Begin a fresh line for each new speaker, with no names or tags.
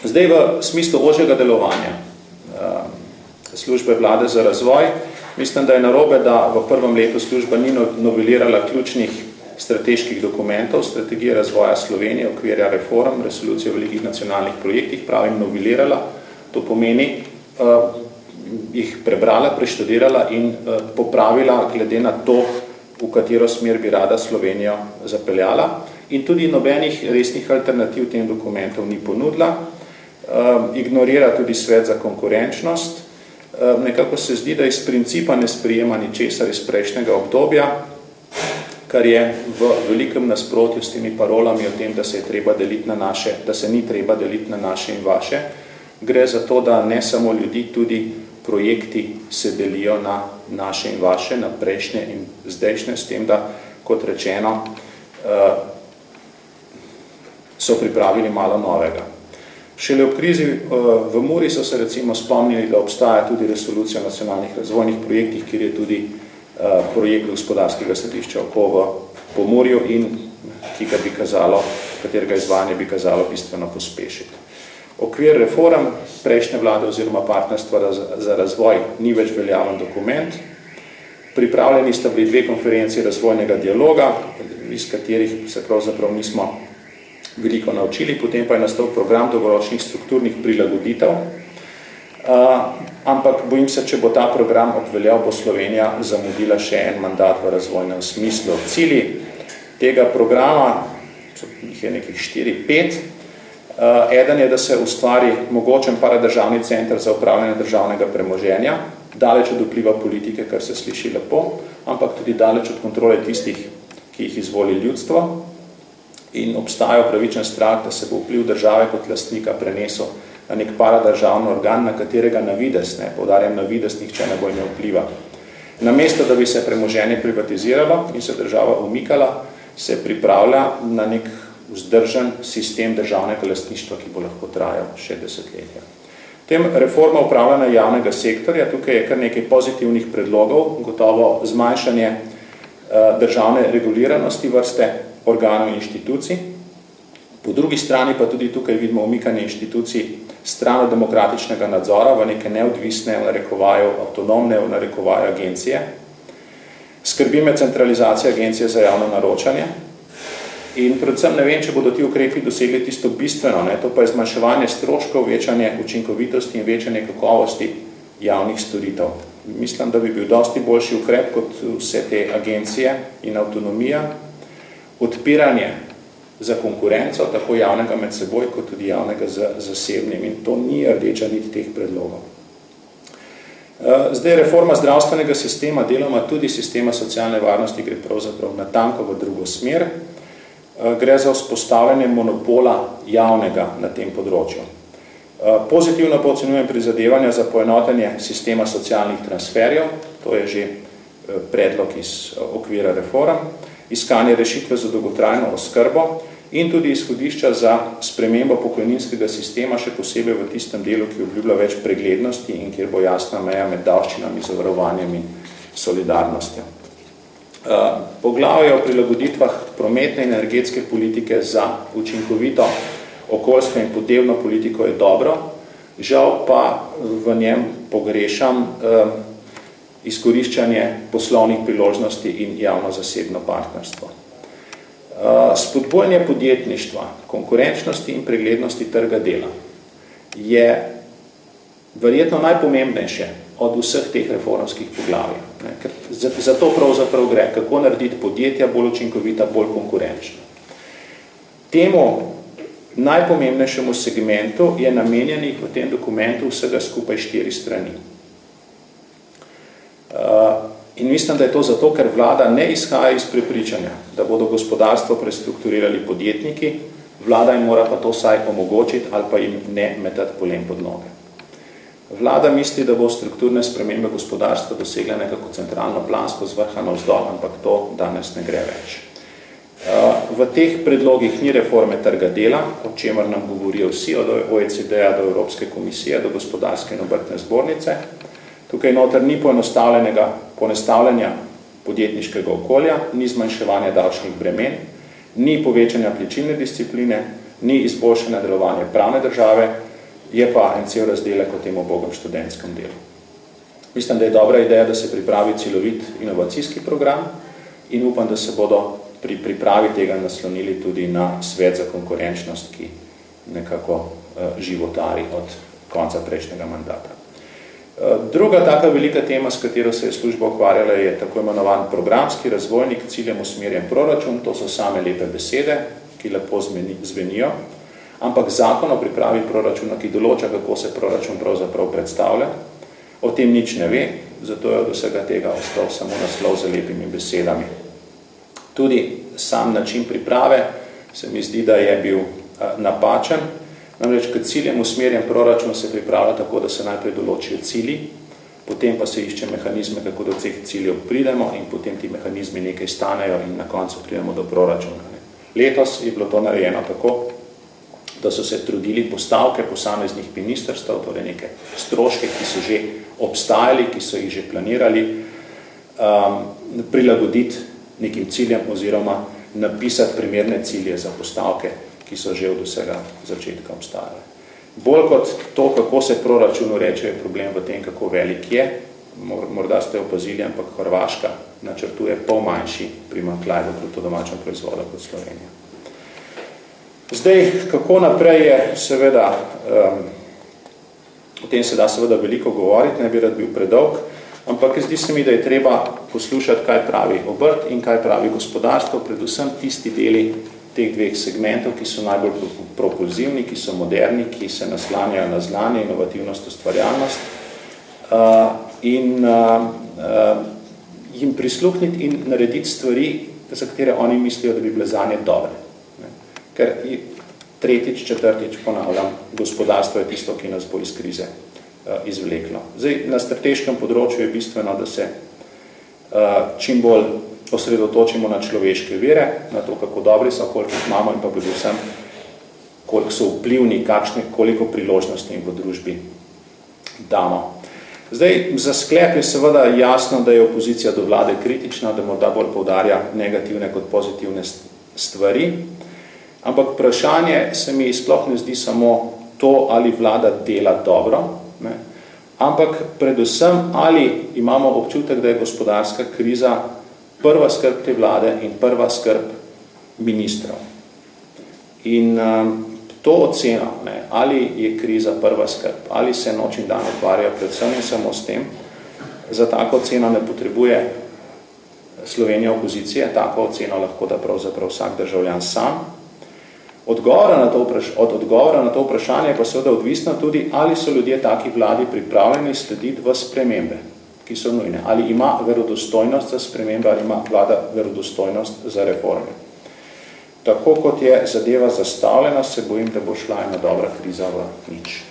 Zdaj v smislu ožjega delovanja službe vlade za razvoj, mislim, da je narobe, da v prvem letu služba ni novelirala ključnih strateških dokumentov, strategije razvoja Slovenije, okvirja reform, resolucije o velikih nacionalnih projektih, pravim novelirala, to pomeni jih prebrala, preštudirala in popravila glede na to, v katero smer bi rada Slovenijo zapeljala. In tudi nobenih resnih alternativ tem dokumentov ni ponudila. Ignorira tudi Svet za konkurenčnost. Nekako se zdi, da iz principa ne sprijema ničesar iz prejšnjega obdobja, kar je v velikem nasprotju s temi parolami o tem, da se je treba deliti na naše, da se ni treba deliti na naše in vaše. Gre za to, da ne samo ljudi, tudi projekti se delijo na naše in vaše, na prejšnje in zdajšnje, s tem, da, kot rečeno, so pripravili malo novega. Šele ob krizi v Muri so se recimo spomnili, da obstaja tudi resolucija o nacionalnih razvojnih projektih, kjer je tudi projekt gospodarskega središča oko v Pomurju in katerega izvajanje bi kazalo bistveno pospešiti. Okvir reform prejšnje vlade oziroma partnerstva za razvoj ni več veljaven dokument. Pripravljeni sta bili 2 konferenci razvojnega dialoga, iz katerih se pravzaprav nismo veliko naučili, potem pa je nastal program dolgoročnih strukturnih prilagoditev. Ampak bojim se, če bo ta program obveljal, bo Slovenija zamudila še en mandat v razvojnem smislu. Cilji tega programa, jih je nekih 4-5, eden je, da se ustvari mogočen paradržavni center za upravljanje državnega premoženja, daleč od vpliva politike, kar se sliši lepo, ampak tudi daleč od kontrole tistih, ki jih izvoli ljudstvo, in obstaja upravičen strah, da se bo vpliv države kot lastnika prenesel na nek paradržavni organ, na katerega navidez, poudarjam navidez, nihče ne bo imel vpliva. Namesto, da bi se premoženje privatiziralo in se država umikala, se pripravlja na nek vzdržen sistem državnega lastništva, ki bo lahko trajal še desetletja. Tem reforma upravljanja javnega sektorja, tukaj je kar nekaj pozitivnih predlogov, gotovo zmanjšanje državne reguliranosti vrste organov in inštitucij. Po drugi strani pa tudi tukaj vidimo umikanje inštitucij stran od demokratičnega nadzora v neke neodvisne, v narekovaju, avtonomne, v narekovaju agencije. Skrbi me centralizacija agencije za javno naročanje in predvsem ne vem, če bodo ti ukrepi dosegli tisto bistveno, to pa je zmanjševanje stroškov, večanje učinkovitosti in večanje kakovosti javnih storitev. Mislim, da bi bil dosti boljši ukrep kot vse te agencije in avtonomija, odpiranje za konkurenco, tako javnega med seboj, kot tudi javnega z zasebnim. In to ni rdeča nit teh predlogov. Zdaj reforma zdravstvenega sistema, deloma tudi sistema socialne varnosti, gre pravzaprav natanko v drugo smer. Gre za vzpostavljanje monopola javnega na tem področju. Pozitivno pa ocenjujem prizadevanja za poenotenje sistema socialnih transferjev, to je že predlog iz okvira reform, iskanje rešitve za dolgotrajno oskrbo in tudi izhodišča za spremembo pokojninskega sistema, še posebej v tistem delu, ki obljublja več preglednosti in kjer bo jasna meja med davščinami, zavarovanjem in solidarnostjo. Poglavje o prilagoditvah prometne in energetske politike za učinkovito okoljsko in podnebno politiko je dobro, žal pa v njem pogrešam izkoriščanje poslovnih priložnosti in javno-zasebno partnerstvo. Spodbujanje podjetništva, konkurenčnosti in preglednosti trga dela je verjetno najpomembnejše od vseh teh reformskih poglavij. Za to pravzaprav gre, kako narediti podjetja bolj učinkovita, bolj konkurenčna. Temu najpomembnejšemu segmentu je namenjenih v tem dokumentu vsega skupaj 4 strani. In mislim, da je to zato, ker vlada ne izhaja iz prepričanja, da bodo gospodarstvo prestrukturirali podjetniki, vlada jim mora pa to vsaj omogočiti ali pa jim ne metati polen pod noge. Vlada misli, da bo strukturne spremembe gospodarstva dosegla nekako centralno plansko z vrha navzdol, ampak to danes ne gre več. V teh predlogih ni reforme trga dela, o čemer nam govorijo vsi, od OECD-a do Evropske komisije, do gospodarske in obrtne zbornice. Tukaj noter ni poenostavljanja podjetniškega okolja, ni zmanjševanja davčnih bremen, ni povečanja plačilne discipline, ni izboljšanja delovanja pravne države, je pa en cel razdelek o tem ubogem študentskem delu. Mislim, da je dobra ideja, da se pripravi celovit inovacijski program in upam, da se bodo pri pripravi tega naslonili tudi na svet za konkurenčnost, ki nekako životari od konca prejšnjega mandata. Druga taka velika tema, s katero se je služba ukvarjala, je tako imenovan programski razvojnik, ciljem usmerjen proračun. To so same lepe besede, ki lepo zvenijo, ampak zakon o pripravi proračuna, ki določa, kako se proračun pravzaprav predstavlja, o tem nič ne ve, zato je od vsega tega ostal samo naslov z lepimi besedami. Tudi sam način priprave se mi zdi, da je bil napačen. Namreč, kad ciljem usmerjen proračun se pripravlja tako, da se najprej določijo cilji, potem pa se išče mehanizme, kako do teh ciljev pridemo in potem ti mehanizmi nekaj stanejo in na koncu pridemo do proračuna. Letos je bilo to narejeno tako, da so se trudili postavke posameznih ministrstev, torej neke stroške, ki so že obstajali, ki so jih že planirali, prilagoditi nekim ciljem oziroma napisati primerne cilje za postavke, ki so že od vsega začetka obstajale. Bolj kot to, kako se proračunu reče, je problem v tem, kako velik je. Morda ste opazili, ampak Hrvaška načrtuje pol manjši primanjkljaj v bruto domačem proizvodu kot Slovenija. Zdaj, kako naprej je seveda, o tem se da seveda veliko govoriti, ne bi rad bil predolg, ampak zdi se mi, da je treba poslušati, kaj pravi obrt in kaj pravi gospodarstvo, predvsem tisti deli teh dveh segmentov, ki so najbolj propulzivni, ki so moderni, ki se naslanjajo na znanje, inovativnost, ustvarjalnost in jim prisluhniti in narediti stvari, za katere oni mislijo, da bi bile zanje dobre. Ker tretjič, četrtič ponavljam, gospodarstvo je tisto, ki nas bo iz krize izvleklo. Zdaj, na strateškem področju je bistveno, da se čim bolj osredotočimo na človeške vire, na to, kako dobri so, koliko jih imamo in pa predvsem, koliko so vplivni, koliko priložnosti jim v družbi damo. Zdaj, za sklep je seveda jasno, da je opozicija do vlade kritična, da morda bolj poudarja negativne kot pozitivne stvari, ampak vprašanje se mi sploh ne zdi samo to, ali vlada dela dobro, ne? Ampak predvsem, ali imamo občutek, da je gospodarska kriza prva skrb te vlade in prva skrb ministrov. In to oceno, ne, ali je kriza prva skrb, ali se noč in dan ukvarjajo predvsem in samo s tem, za tako oceno ne potrebuje Slovenija opozicije, tako oceno lahko da pravzaprav vsak državljan sam. Od odgovora na to vprašanje pa seveda odvisno tudi, ali so ljudje taki vladi pripravljeni slediti v spremembe, ki so nujne. Ali ima verodostojnost za spremembe, ali ima vlada verodostojnost za reforme. Tako kot je zadeva zastavljena, se bojim, da bo šla ena dobra kriza v nič.